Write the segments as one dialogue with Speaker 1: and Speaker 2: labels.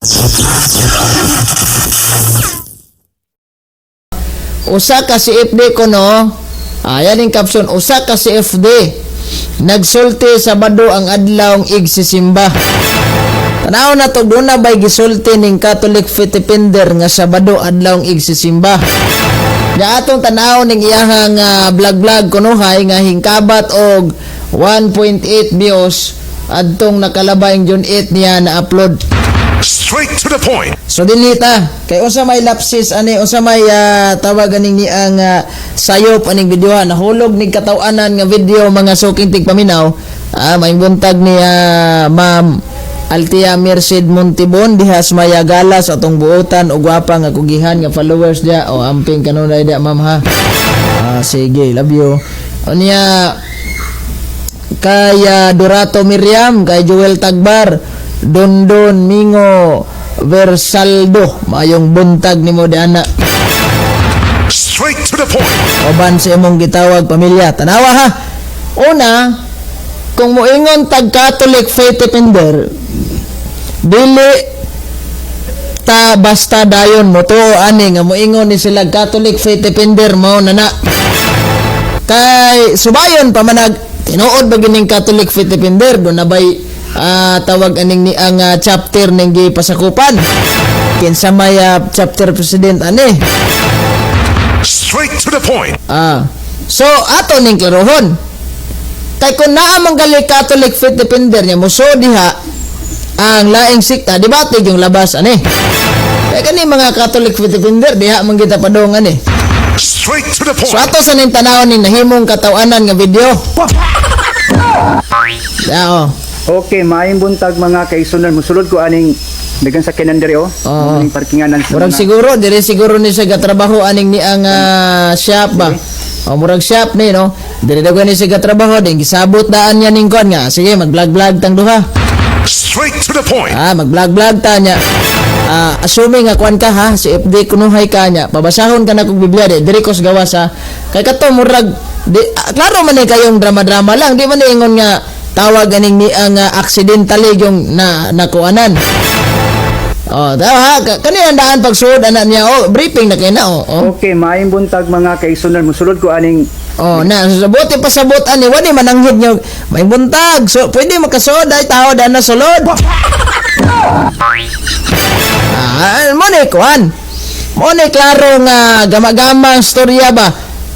Speaker 1: Usa ka si FD ko no. Ayan yung caption, usa ka si FD nagsulti Sabado ang adlaw igsisimba. Tanaw na to, doon na ba'y gisulti ning Catholic faith defender nga Sabado adlaw igsisimba. Ya atong tanaw ning iyahang vlog kunuhay nga hingkabat og 1.8 views adtong nakalabay June 8 niya na upload.
Speaker 2: Straight to the point.
Speaker 1: So dinita kay unsa may lapsis ani, unsa may tawag aning ni ang sayop aning video nahulog ning kataw-anan nga video mga suking tigpaminaw. May buntag ni Ma'am Altia Merced Montibon dihas maya galas atong buotan og gwapa nga kugihan nga followers dia o amping kanunay dia ma'am ha. Sige, love you. Unya kay Dorato Miriam, kay Joel Tagbar, Dondon Mingo Versaldo, mayong buntag nimo di ana.
Speaker 2: Straight to the point.
Speaker 1: Oban sa imong gitawag pamilya. Tanawa ha. Una, kung moingon tag Catholic faith defender, dili ta basta dayon mo to ani nga moingon ni sila Catholic faith defender mo na. Kay subayon pa manag tinuod ba gining Catholic faith defender do na bay tawag aning ni ang chapter ning gipasakupan kinsa may chapter president ani.
Speaker 2: Straight to the point.
Speaker 1: So ato ning klarohon kay kun naa man gali Catholic faith defender nya mo so diha ang laing sikta debate yung labas ani. Kay kani mga Catholic faith defender diha man kita padong ani.
Speaker 2: Straight to the point.
Speaker 1: So ato sa ning tanaw ning nahimong katawanan nga video.
Speaker 3: Okay, maayong buntag mga kaisunan. Musulod ko aning dagan sa kinandere aning parkinganan sa
Speaker 1: murag siguro dire siguro ni siya gatrabaho aning ni ang shop ba. Murag shop ni no. Dire dagan ni siya gatrabaho din gisabot daan niya ning kon nga. Sige, mag-vlog tang duha.
Speaker 2: Straight to the point.
Speaker 1: Mag-vlog ta nya. Assuming nga kuan ka ha, si FD kunuhay ka nya. Pabasahon ka na kog Biblia dire ko sa gawas ha. Kay kato murag klaro man ni kayong drama-drama lang, di man ingon nga tawag aning ni ang accidentally yung nakuanan. Daw kanina daan pagsuod anak niya briefing na kay na
Speaker 3: Okay, maayong buntag mga kaisunan. Musulod ko aning
Speaker 1: na sabuti pasabot ani wani mananghid niyo may buntag. So pwede makasuod ay tao da na sulod. Mo ni kuan. Mo ni klaro nga gama-gama storya ba.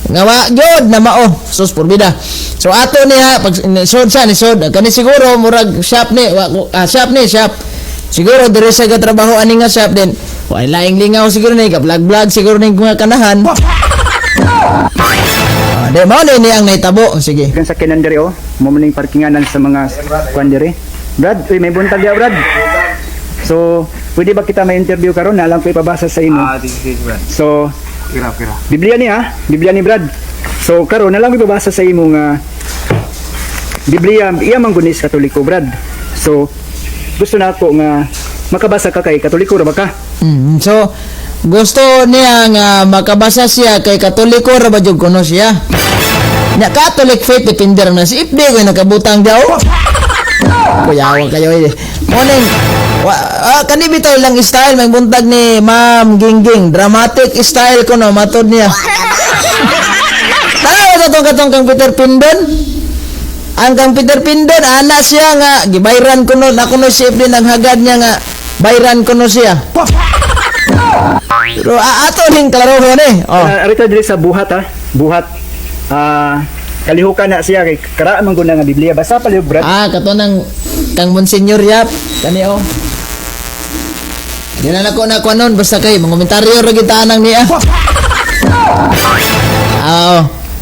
Speaker 1: Nga wa gyud na mao sus porbida. So ato niya pag nisod siya kani siguro murag shop ni shop siguro dire sa gatrabaho ani nga shop din way laing lingaw siguro ni vlog siguro ni mga kanahan. De mao ni ang naitabo. Sige
Speaker 3: dagan sa kinandere mo maning parkinganan sa mga kuan dire. Brad, may buntag dia Brad. So pwede ba kita may interview karon na lang ko ipabasa sa imo?
Speaker 2: Brad.
Speaker 3: So
Speaker 2: Kira.
Speaker 3: Biblia ni Brad. So karon na lang ipabasa sa imo nga Biblia iya man gunis Katoliko Brad. So gusto na ako nga makabasa ka kay Katoliko ra ba ka?
Speaker 1: So gusto niya nga makabasa siya kay Katoliko ra ba jud kuno siya? Nya Catholic faith defender na si FD ko nakabutang daw. Kuyawa kayo morning. Kani bitaw lang style may buntag ni Ma'am Gingging. Dramatic style ko no matod niya. Tayo katong kang Peter Pindon. Ang kang Peter Pindon ana siya nga gibayran ko no ako no chef din ang hagad niya nga bayran ko no siya. Pero ato ning klarohon
Speaker 3: Arita diri sa buhat Buhat. Kalihukan na siya kay karaan man gud nga Biblia. Basa pa liog Brad.
Speaker 1: Kato nang kang Monsignor Yap kani Di na nako na kuanon basta kay mga komentaryo ra kita nang niya.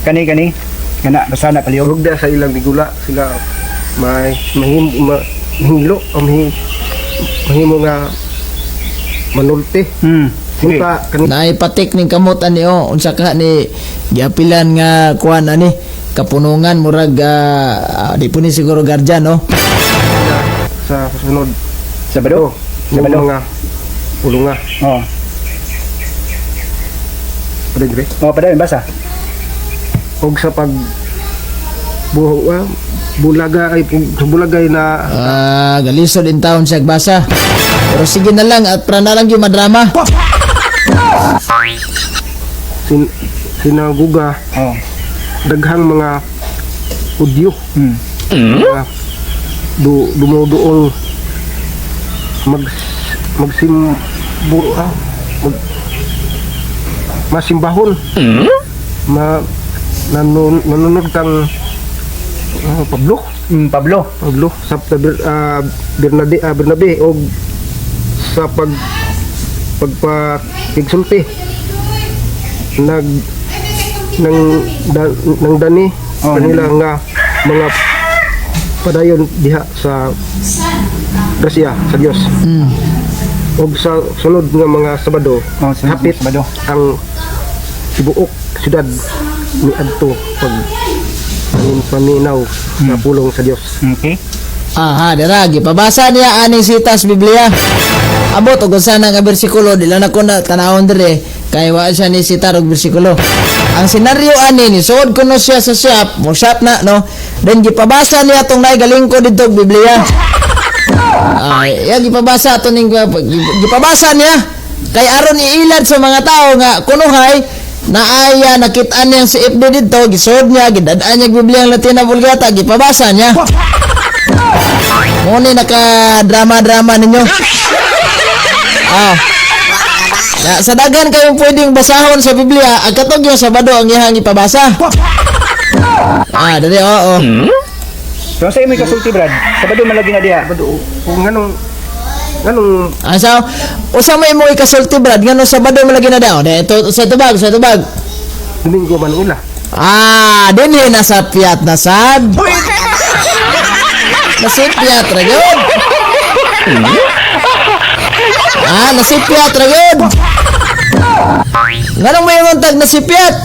Speaker 3: Kani kana basa na paliog.
Speaker 4: Rugda sa ilang bigula sila may mahilo o mahimo nga manulti.
Speaker 3: Sige.
Speaker 1: Naipatik ning kamot ani unsa ka ni giapilan nga kuan ani kapunungan murag di po ni siguro guardian
Speaker 4: Sa sunod
Speaker 3: Sabado.
Speaker 4: yung mga ulunga.
Speaker 3: Pwede dire. Pwede basa.
Speaker 4: Og sa bulagay na
Speaker 1: Galisod in town siya basa. Pero sige na lang at para na lang yung madrama.
Speaker 4: sinaguga
Speaker 3: Oh.
Speaker 4: daghang mga udyo
Speaker 3: Hmm.
Speaker 4: mga dumuduong masimbahon nanunod kang Pablo
Speaker 3: Pablo.
Speaker 4: sa Bernabe o sa pagpagsulti nang dani
Speaker 3: Oh,
Speaker 4: kanila nga mga padayon diha sa grasya sa Dios. O sa sunod nga mga Sabado
Speaker 3: Oh, sunod
Speaker 4: hapit
Speaker 3: nga Sabado.
Speaker 4: ang tibuok syudad ni adto pag paminaw sa pulong sa Dios.
Speaker 3: Okay.
Speaker 1: Aha, dira gipabasa niya aning sitas Biblia. Abot og sana nga bersikulo dila na ko na tanawon dire kay wa siya ni sitar og bersikulo. Ang senaryo ani ni suod kuno siya sa shop, mo shop na no. Then gipabasa niya tong naigaling ko dito og Biblia. Ay, gipabasa to ning gipabasa niya kay aron iilad sa mga tao nga kunuhay naaya nakita niya si FD dito gisod niya gidadaan niya Biblia ang Latina Vulgata gipabasa niya. Muna naka-drama-drama ninyo. Sa dagan kayong pwedeng basahon sa Biblia, ang katog yung Sabado ang iyang ipabasa. Dali, oo.
Speaker 3: So sa imo kasulti Brad, Sabado malagi na diha.
Speaker 4: Kung nganong
Speaker 1: So, usa may mo ikasulti, Brad, ngano Sabado malagi na daw. Ito, sa tubag.
Speaker 4: Domingo man ila
Speaker 1: Dinhi na sa piyat na sad. Nasipiyat ra gyud. Nasipiyat ra gyud. Nganong may tag nasipiyat?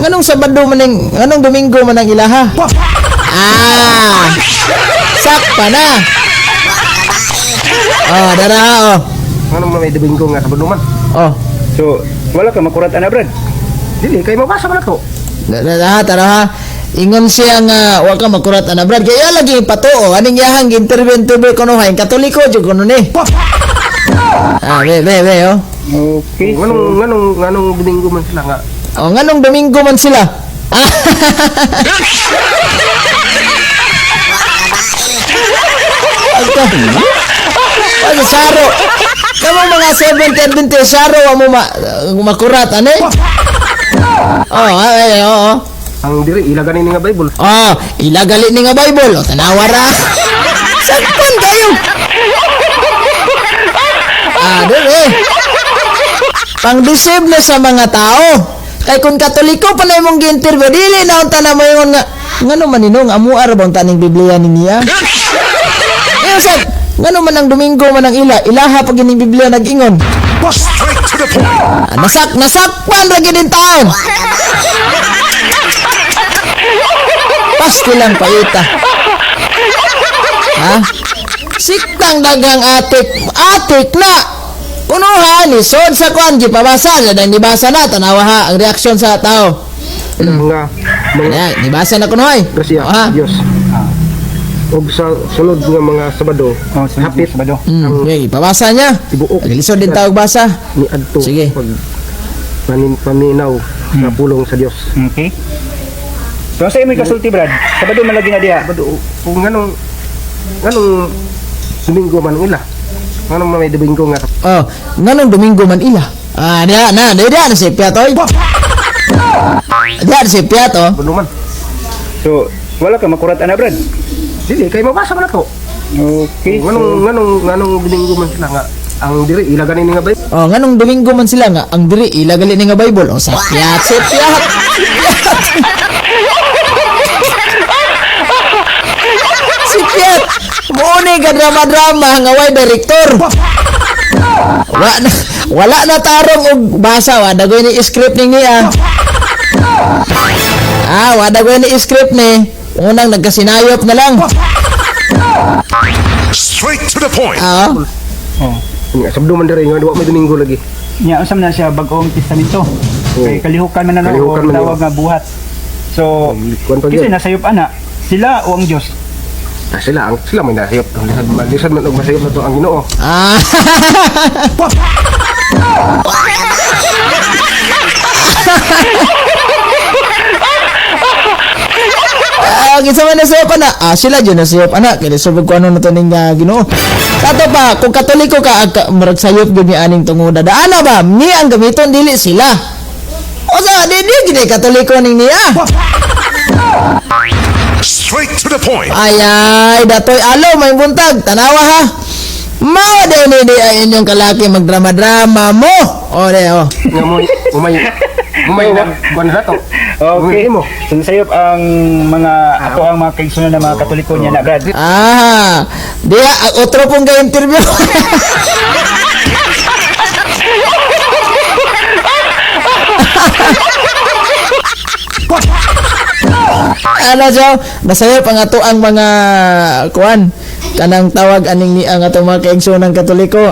Speaker 1: Nganong Sabado maning, nganong Domingo man ang ilaha? Sakpa na. Dara.
Speaker 4: nganong may Domingo nga Sabado man.
Speaker 3: So wala ka makurat ana Brad.
Speaker 4: Dili kay mabasa man ato.
Speaker 1: Tara ha. Ingon siya nga wa ka makurat ana Brad kaya lagi patuo aning yahang interview kuno hay Katoliko jud kuno ni. Be
Speaker 3: Okay.
Speaker 4: Nganong Domingo man sila nga.
Speaker 1: nganong Domingo man sila. Saro. Kamu mga 7 saro wa mo makurat ani? Oo.
Speaker 4: Ang diri ilaganin ni nga Bible.
Speaker 1: Ilagali ni nga Bible. Tanawara. Sakpan kayo. Dili. Pang-deceive na sa mga tao. Kay kung Katoliko pa na mong gi-interview, dili na unta na mo yung nga, ngano man ninong, amuar ba unta ning Biblia ni niya? Sab, ngano man ang Domingo man ang ilaha pag ining Biblia nag-ingon.
Speaker 2: Straight to the point.
Speaker 1: Nasakpan ra gid in taon. Paski lang paita. Siktang dagang atik na. Unuhan ni sod sa kwan gipabasa na dang nibasa na tanawa ha ang reaksyon sa tao.
Speaker 4: Nga mga
Speaker 1: Nibasa na kuno ay.
Speaker 4: grasya Dios. Og sa sunod nga mga Sabado hapit
Speaker 3: Sabado.
Speaker 1: Ipabasa niya.
Speaker 4: tibuok
Speaker 1: Lisod din tawag basa.
Speaker 4: ni adto
Speaker 1: Sige.
Speaker 4: pag paminaw sa pulong sa Dios.
Speaker 3: Okay. So sa imo kasulti Brad, Sabado malagi na diha.
Speaker 4: Kung nganong Domingo man ila. Nganong may Domingo nga
Speaker 1: Nganong Domingo man ila. Diya na si Piatoy. Diya na si Piato.
Speaker 4: Sabado man.
Speaker 3: So wala ka makurat ana Brad.
Speaker 4: Dili kay mabasa man ato.
Speaker 3: Okay.
Speaker 4: Nganong Domingo man sila nga ang diri ilaganin ni nga Bible.
Speaker 1: Nganong Domingo man sila nga ang diri ilagali ni nga Bible. Sa Piat. Si Piat. Muni ka drama-drama nga way director. Wala na tarong og basa wa dagoy ni script ni niya. Wa dagoy ni script ni. Unang nagkasinayop na lang.
Speaker 2: Straight to the point.
Speaker 4: Nga Sabado man diri nga duwa may Domingo lagi.
Speaker 3: Nya usam na siya bag-ong testamento. Kay kalihukan man na
Speaker 4: Kalihukan man
Speaker 3: tawag nga buhat. So
Speaker 4: Kuan pa
Speaker 3: kasi
Speaker 4: gyud.
Speaker 3: nasayop ana Sila o ang Diyos?
Speaker 4: Sila may nasayop. Lisad man og masayop na to ang Ginoo.
Speaker 1: Ah. Kinsa man nasayop ana? Sila jud nasayop ana kay subog ko ano na to ning Ginoo. Kato pa kung Katoliko ka murag sayop gyud ni aning tungoda. Daana ba? Ni ang gamiton dili sila. O sa di gid Katoliko ning niya.
Speaker 2: Straight to the point.
Speaker 1: Ay, datoy alo may buntag tanawa ha. Mao din ni ay inyong kalaki magdrama-drama mo. O de o.
Speaker 4: Nga mo umay na buwan na to.
Speaker 3: Okay.
Speaker 4: Mo.
Speaker 3: Sunsayop ang mga ato ang mga kaigsunan ng mga Katoliko niya na Brad.
Speaker 1: Dia otro pong ka-interview. Ano so, masaya pa nga to ang mga kuan kanang tawag aning ni ang atong mga kaigsunan Katoliko.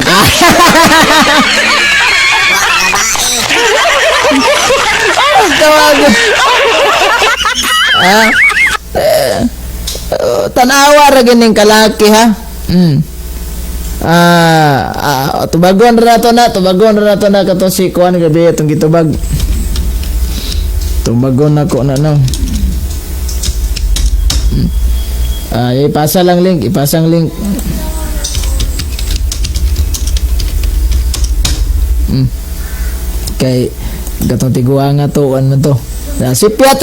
Speaker 1: Tawag. Tanawa ra gining kalaki ha. Tubagon ra to na kato si kuan gabi atong gitubag. Tubagon ako na no. Ipasang link. Kay gatong tiguan nga to, ano to. Si Piat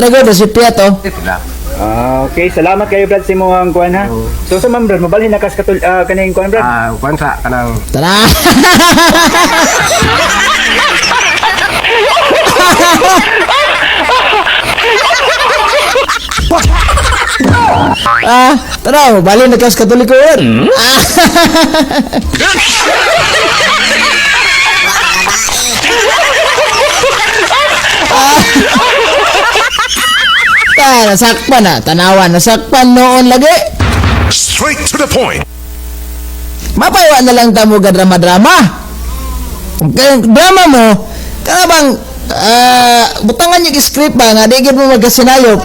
Speaker 1: oh.
Speaker 3: Okay, salamat kayo Brad sa imong kuan ha. So sa man Brad, mabalhin na kas kaning kuan Brad.
Speaker 4: Kuan sa kanang
Speaker 1: Tara. Tara, balik na kas Katoliko yun. Nasakpan na, tanawan, nasakpan noon lagi.
Speaker 2: Straight to the point.
Speaker 1: Mapaywa na lang tamo ka drama-drama. Kaya drama mo, kaya bang butangan yung script ba nga, di mo magkasinayop.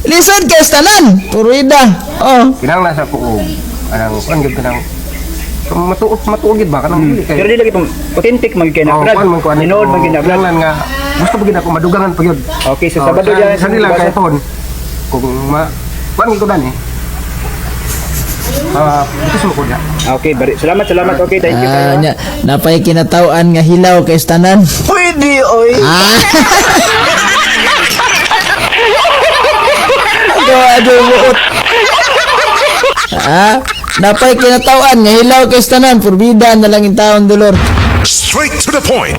Speaker 1: Listen kay tanan, Purida.
Speaker 4: kinahanglan sa ko anang kuan gyud kanang matuugid ba kanang dili
Speaker 3: Pero
Speaker 4: kay
Speaker 3: di lagi itong authentic mag-kaya na Brad.
Speaker 4: kuan man kuan
Speaker 3: Ninood mag-kaya na Brad.
Speaker 4: kinahanglan nga gusto pagid ako madugangan pa gyud.
Speaker 3: Okay, so Sabado dyan.
Speaker 4: sa nila kay ton kung kuan gyud ko dani. Ito mo ko dyan.
Speaker 3: Okay, salamat. Okay, thank you kayo.
Speaker 1: Napay kinatawaan nga hilaw kay tanan.
Speaker 3: Pwede, oy.
Speaker 1: Aduh, buot. Napay kinatawaan nga hilaw kay tanan, purbida na lang yung taon dolor.
Speaker 2: Straight to the point.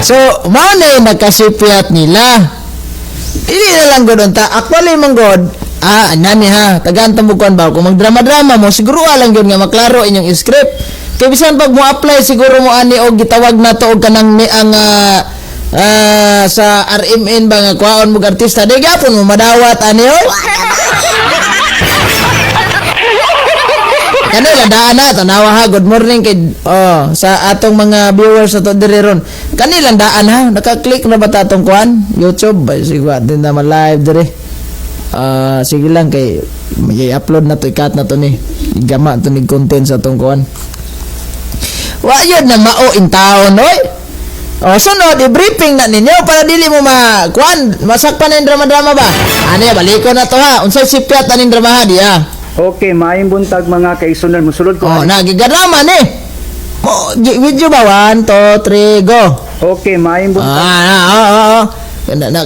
Speaker 1: So, mao na yung nagkasipiat nila. Dili na lang god unta. Actually man god, nani ha, tagaan tambukuan ba kung magdrama-drama mo siguro lang gyud nga maklaro inyong script. Kay bisan pag mo apply siguro mo ani og gitawag na to og kanang ni ang sa RMN ba nga kuhaon mo artista di gyapon mo madawat ani oy. Kanila daan na tanawa ha, good morning kay sa atong mga viewers sa to diri ron. Kanilang daan ha, naka-click na ba ta atong kuan YouTube ba sigwa din na live diri. Sige lang kay i-upload na to, i-cut na to ni gama to ni content sa tong kuan. Wa yun na mao in town oy. Sunod i-briefing na ninyo para dili mo kuan masakpan na drama-drama ba. Ano ya baliko na to ha. Unsay sipiat aning drama ha diya.
Speaker 3: Okay, maayong buntag mga kaigsunan. Musulod ko.
Speaker 1: Nagigadrama ni. Video ba 1 2 3 go.
Speaker 3: Okay, maayong buntag.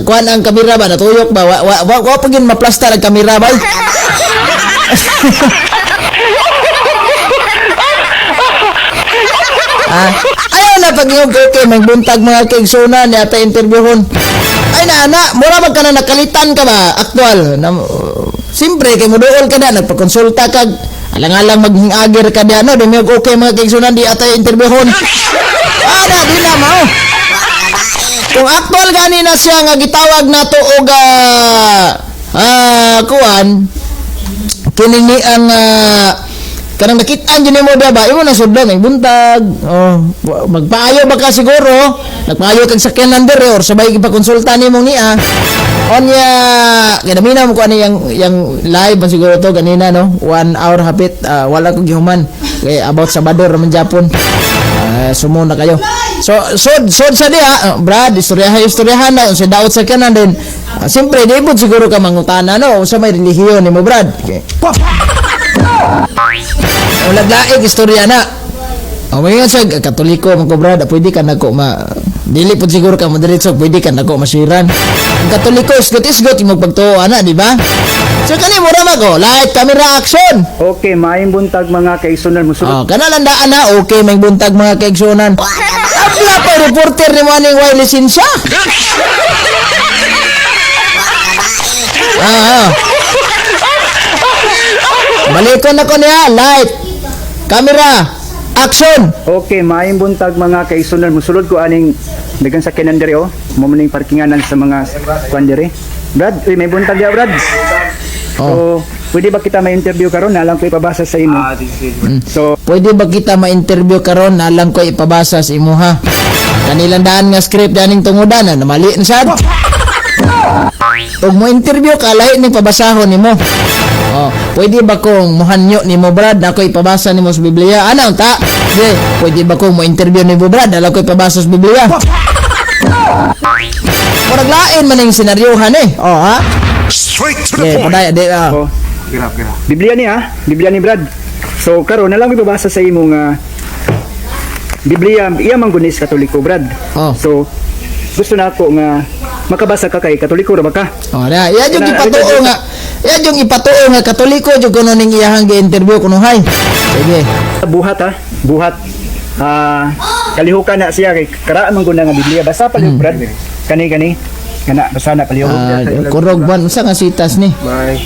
Speaker 1: Kuan ang kamera ba natuyok ba wa pagin maplastar ang kamera ba. Ayaw na pag okay may buntag mga kaigsunan ni ata interviewon. Ay na mura man ka na nakalitan ka ba aktual siyempre kay moduol ka na nagpakonsulta ka alang-alang maghingagir ka diyan no di may okay mga kaigsunan di ata interviewon. Di na mao. Kung actual gani na siya nga gitawag nato og kuan kini ni ang kanang nakitaan dyan mo ba, imo na sudlo, may buntag, oh, magpaayo ba ka siguro, nagpaayo kag sakyanan dere, or sabay ipakonsulta ni mong niya, onya, kinamina mo ko ano yung live, man siguro to, ganina, no, 1 hour hapit, wala ko gihuman, kaya about Sabado, raman Japon, sumuna kayo. So sa diha, Brad, istoryahan na, sa daot sakyanan din, siyempre, di po siguro ka mangutana, no, sa may relihiyon ni mo, Brad, okay. O laglaig istorya na. O may nga sa Katoliko man ko brad, pwede ka nako dili po siguro ka madiretso, pwede ka nako masiran. Ang Katoliko isgot yung magpagtuo ana, di ba? So kani mo ra mago, light camera action.
Speaker 3: Okay, maayong buntag mga kaigsunan mo sulod.
Speaker 1: Oh, kana lang daan na, okay may buntag mga kaigsunan. Apla pa reporter ni mo ning way lisensya. Balikon na ko niya, light, camera, action!
Speaker 3: Okay, maayong buntag mga kaigsunan mo sulod ko aning dagang sakyanan diri oh. Mo maning parkinganan sa mga kwan diri. Brad, may buntag ya Brad. So, pwede ba kita ma-interview karon? Nalang ko ipabasa sa imo. So,
Speaker 1: Pwede ba kita ma-interview karon na lang ko ipabasa sa imo ha? Kanilang daan nga script daning tungudan na mali na sad. Pag mo interview ka, lahi ning pabasahon nimo. Oh, pwede ba kong muhanyo nimo Brad ako ipabasa nimo sa Biblia? Ano ta? Sige, pwede ba kong mo interview nimo Brad alam ko ipabasa sa Biblia? Murag lain man ning senaryohan eh. Oh ha?
Speaker 2: Straight to the
Speaker 1: Okay,
Speaker 2: point.
Speaker 1: paday
Speaker 3: oh, Biblia ni ha? Biblia ni Brad. So, karon nalang ko ipabasa sa imo nga Biblia, iya man gunis Katoliko Brad.
Speaker 1: Oh.
Speaker 3: So, gusto na ako nga makabasa ka kay Katoliko ra ba ka?
Speaker 1: Oh, na, yan yung ipatuo nga. Yan yung ipatuo nga Katoliko yung kuno ning iyahang gi-interview kuno hay. Sige.
Speaker 3: Buhat ha? Buhat. Kalihukan na siya kay karaan man guna nga Biblia. Basa pa Brad. Kani. Kana basa na palihog.
Speaker 1: Kurog ban unsa nga sitas ni?
Speaker 4: May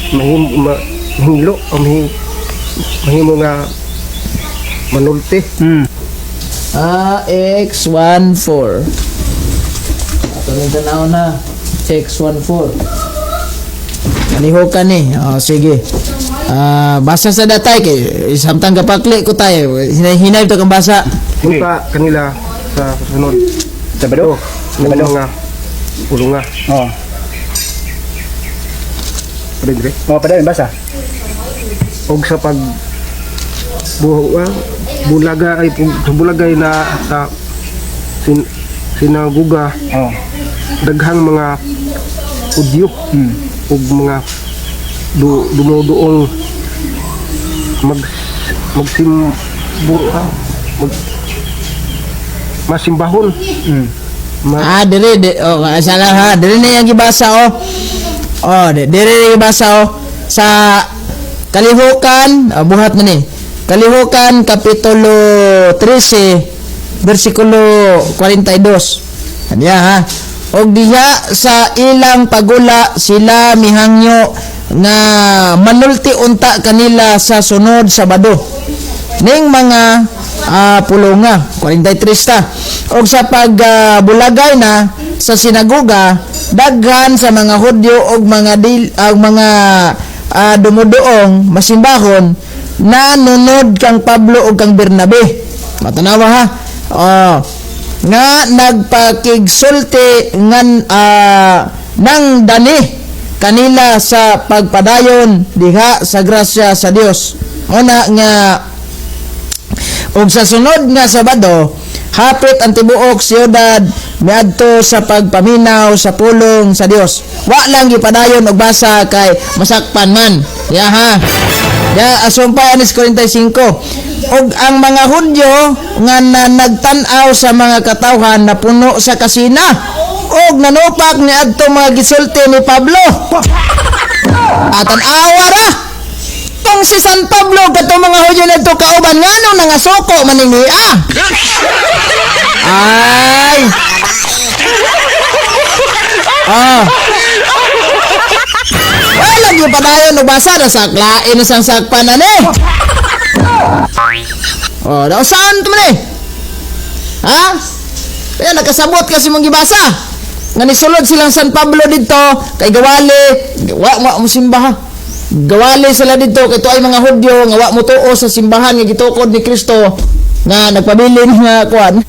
Speaker 4: mahilo o mahimo nga manulti.
Speaker 1: X14. Ato ni tanaw na. X14. Kaliho ka ni. Oh, sige. Basa sa datay kay samtang gapakli ko tayo. Hinay to kang basa.
Speaker 4: Punta kanila sa sunod.
Speaker 3: Sabado.
Speaker 4: Ng mga ulunga.
Speaker 3: Oh.
Speaker 4: Dire.
Speaker 3: Oh, padayong basa.
Speaker 4: Og sa pag bulagay na sa sinaguga
Speaker 3: Oh.
Speaker 4: daghang mga udyo ug mga dumuduong masimbahon.
Speaker 1: Dire salah ha. Dire na yang gibasa oh. Oh, dire gibasa oh sa Kalihukan, buhat na ni. Kalihukan kapitulo 13 bersikulo 42. Kanya ha. Og diha sa ilang pagula sila mihangyo nga manulti unta kanila sa sunod Sabado. Ning mga pulonga 43 ta. Og sa pagbulagay na sa sinagoga daghan sa mga Hudyo og mga dumudoong masimbahon na nunod kang Pablo o kang Bernabe. Matanawa ha. Nga nagpakigsulti ngan nang dani kanila sa pagpadayon diha sa grasya sa Dios. Una nga ug sa sunod nga Sabado hapit ang tibuok siyudad miadto sa pagpaminaw sa pulong sa Dios. Wa lang gipadayon og basa kay masakpan man. Ya ha. Ya asumpay anis 45. Og ang mga Hudyo nga nagtan-aw sa mga katawhan na puno sa kasina og nanupak niadto mga gisulti ni Pablo. Atan-awa ra. Tong si San Pablo kato mga Hudyo nagto kauban nganong nangasoko maningia. Ay. Wala gyud padayon og basa na saklain na sang sakpan na ni. Daw saan to man eh? Ha? Kaya nakasabot kasi mong gibasa. Nga nisulod silang San Pablo dito kay gawali, wa mo simba ha. gawali sila dito kay ay mga Hudyo nga wa mo tuo sa simbahan nga gitukod ni Kristo nga nagpabilin nga kuan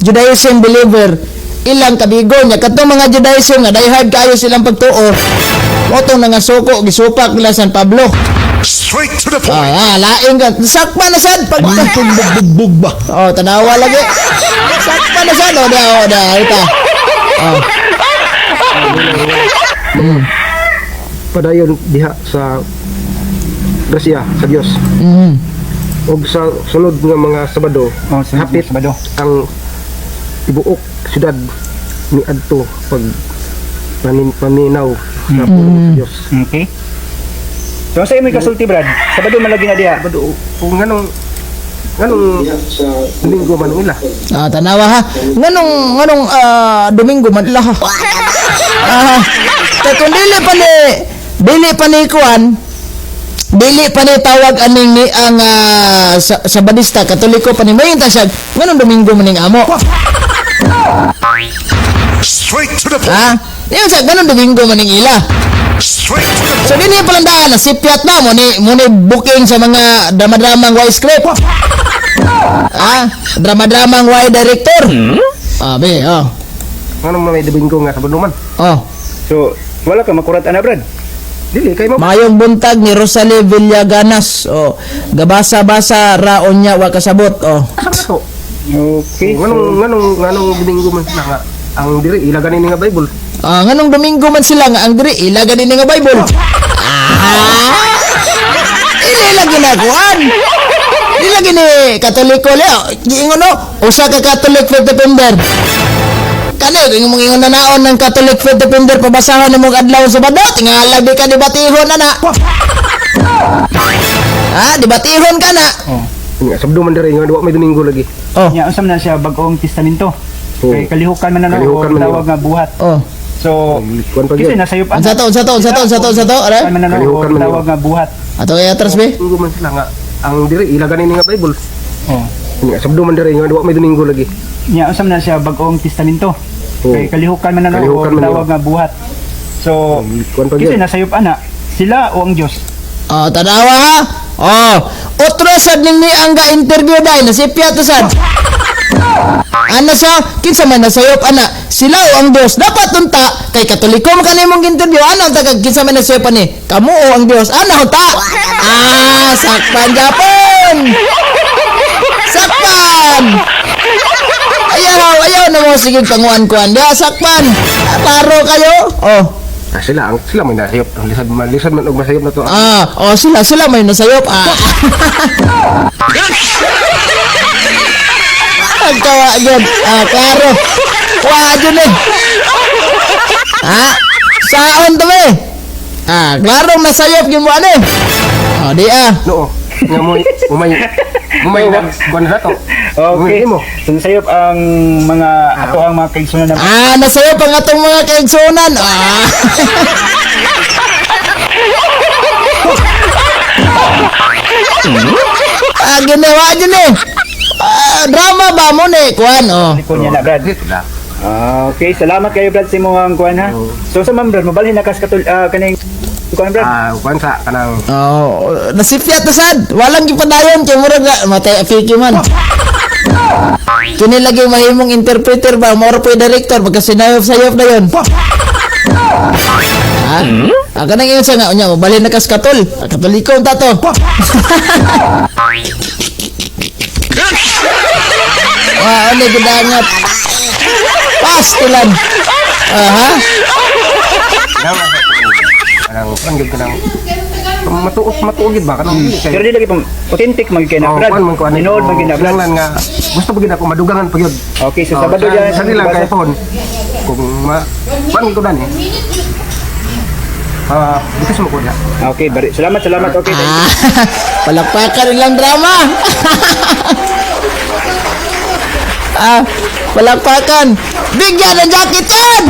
Speaker 1: Judaism believer ilang kabigo niya katong mga Judaism nga diehard kayo silang pagtuo mo tong nga suko gisupak nila San Pablo.
Speaker 2: Straight to the point.
Speaker 1: Laing ka sakpa na sad pag bugbog ba tanawa lagi sakpa na sad da ita
Speaker 4: Padayon diha sa grasya sa Dios. Og sa sulod nga mga Sabado, hapit
Speaker 3: Sabado.
Speaker 4: ang tibuok syudad ni adto pag paminaw sa puno sa Dios.
Speaker 3: Okay. So sa imo kasulti Brad, Sabado man lagi na diha.
Speaker 4: Sabado kung nganong Domingo man nila.
Speaker 1: Tanawa ha nganong Domingo man ila ha kaya kung dili pa ni kuan dili pa ni tawag aning ni ang Sabadista Katoliko pa ni mayon ta siya nganong Domingo man ning amo
Speaker 2: Straight to the point.
Speaker 1: Yung sa ganun Domingo man ning ila
Speaker 2: Straight to the point.
Speaker 1: so dili pa lang daan nasipyat na mo ni booking sa mga drama-dramang Y script drama-dramang Y director be
Speaker 4: Nganong may Domingo nga Sabado man.
Speaker 3: So wala ka makurat ana Brad.
Speaker 4: Dili kay mo.
Speaker 1: Mayong buntag ni Rosalie Villaganas gabasa-basa raon niya wa kasabot
Speaker 4: Asa to?
Speaker 3: Okay.
Speaker 4: Nganong Domingo man sila nga ang diri ilaganin ni nga Bible.
Speaker 1: nganong Domingo man sila nga ang diri ila gani nga Bible ili lagi na kuan ili lagi ni Katoliko le giingon usa ka Catholic faith defender kani kung ingon na naon ng Catholic faith defender pabasahan nimo adlaw sa Sabado tingala di ka debatihon ana debatihon ka na
Speaker 4: Nga Sabado man diri nga duwa may Domingo lagi.
Speaker 3: Nya usam na siya bag-ong testamento. Kay kalihukan man na
Speaker 4: Kalihukan man
Speaker 3: tawag nga buhat. So
Speaker 4: Kuan pa
Speaker 3: kasi
Speaker 4: gyud.
Speaker 3: nasayop
Speaker 1: unsa to ara
Speaker 3: man na
Speaker 4: Kalihukan man
Speaker 3: tawag nga buhat.
Speaker 1: ato kay atras be
Speaker 4: Domingo man sila nga ang diri ilaganin ni nga Bible.
Speaker 3: Oh.
Speaker 4: Nga Sabado man diri nga duwa may Domingo lagi.
Speaker 3: Nya usam na siya bag-ong testamento. Kay kalihukan man na
Speaker 4: Kalihukan man
Speaker 3: tawag nga buhat. So
Speaker 4: Kuan pa
Speaker 3: kasi
Speaker 4: gyud.
Speaker 3: nasayop ana sila o ang Dios.
Speaker 1: tanawa ha otro sad ning ni ang ga-interview dai nasipya to sad ana sa kinsa man nasayop ana sila o ang Dios dapat tunta kay Katoliko man kanimong interview ana tagad kinsa man nasayop ani kamo o ang Dios ana ta sakpan Japon sakpan ayaw na mo sige panguan-kuan dia sakpan paro kayo
Speaker 4: Sila may nasayop. Lisad man og masayop na to.
Speaker 1: sila may nasayop Agkawa agad klaro wa dyan saon to be klaro nasayop gimo ani di
Speaker 4: No. Nga umay na kuan sa to.
Speaker 3: Okay.
Speaker 4: Mo.
Speaker 3: So nasayop ang mga ato ang mga kaigsunan na
Speaker 1: nasayop ang atong mga kaigsunan ginawa dyan drama ba mo ni kuan
Speaker 3: likod niya na Brad. Okay, salamat kayo Brad sa imong kuan ha. So sa ma'am Brad, mabalhin na kas kaning kuan Brad.
Speaker 4: Kuan sa kanang
Speaker 1: nasipyat na sad walang gipadayon kay murag matay fiki man kini lagi mahimong interpreter ba moro po director pagka sinayop-sayop na yun kanang yun sa nga unya mabalhin na kas Katoliko ta to ano gudangat pastilan
Speaker 4: kanang kuan gyud kanang matuog ba kanang
Speaker 3: Pero di lagi pang authentic man kay na Brad. Inood man kay na Brad.
Speaker 4: nga gusto ba gid ako madugangan pa gyud.
Speaker 3: Okay, so Sabado yan.
Speaker 4: Sa nila kay phone. Kung kuan ko dan bukas mo ko na.
Speaker 3: Okay, bari. Salamat. Okay.
Speaker 1: palakpakan ilang drama palakpakan bigyan ng jacket yan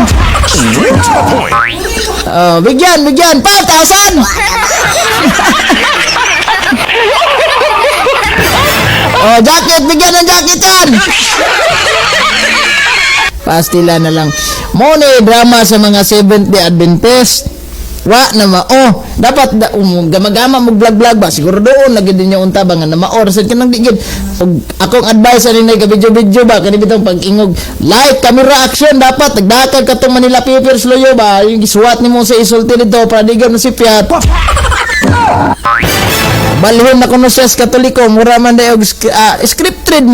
Speaker 2: Straight to the point.
Speaker 1: bigyan 5,000 jacket bigyan ng jacket yan pastila na lang mo ni drama sa mga Seventh Day Adventist wa na mao. Dapat gamagama mo vlog ba siguro doon lagi din yung unta ba nga na mao sad kanang digid. Og akong advice ani nay ka video ba kani bitong pag-ingog like camera action dapat nagdakag katong Manila Papers loyo ba yung gisuwat nimo sa isulti dito para digam na si Piat. Balhon na kuno siya sa Katoliko mura man day og scripted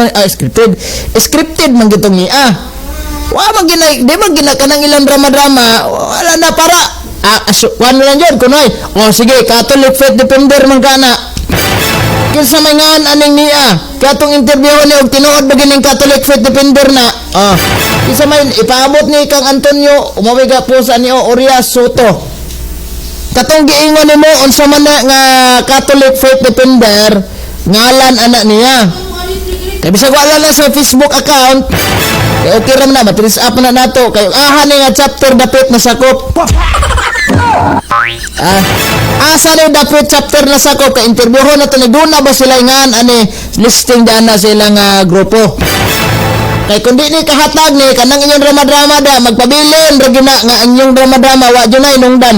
Speaker 1: man gitong niya. Wa man ginay, di man ginakanang ilang drama-drama, wala na para one lang yun, kunoy. O sige, Catholic Faith Defender man kana. Kinsa may ngaan aning niya. Katong interview ni og tinuod ba gining Catholic Faith Defender na. Kinsa may ipaabot ni kang Antonio, umawi ka po sa niyo Orias Soto. Katong giingon nimo unsa man na nga Catholic Faith Defender, ngalan anak niya. Kaya bisag wala na sa Facebook account, kaya okay ram na, matiris up na nato. Kaya ni nga chapter dapit na sakop. Asa ni dapit chapter na sakop, kaya interviewon na to ni Duna ba sila ngan, listing dyan na silang grupo. Kaya kundi ni kahatag ni, kanang inyong drama-drama da, magpabilin, ragina nga inyong drama-drama, wa dyan na inungdan.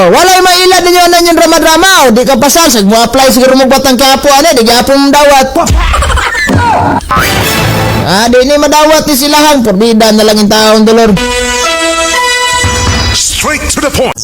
Speaker 1: Walay maila din yun yung drama-drama. Di ka pasal, sag mo apply siguro mo batang kapo, di kapo mo dawat. Di ni madawat ni silahang, porbida na lang yung taong dolor.
Speaker 2: Straight to the point.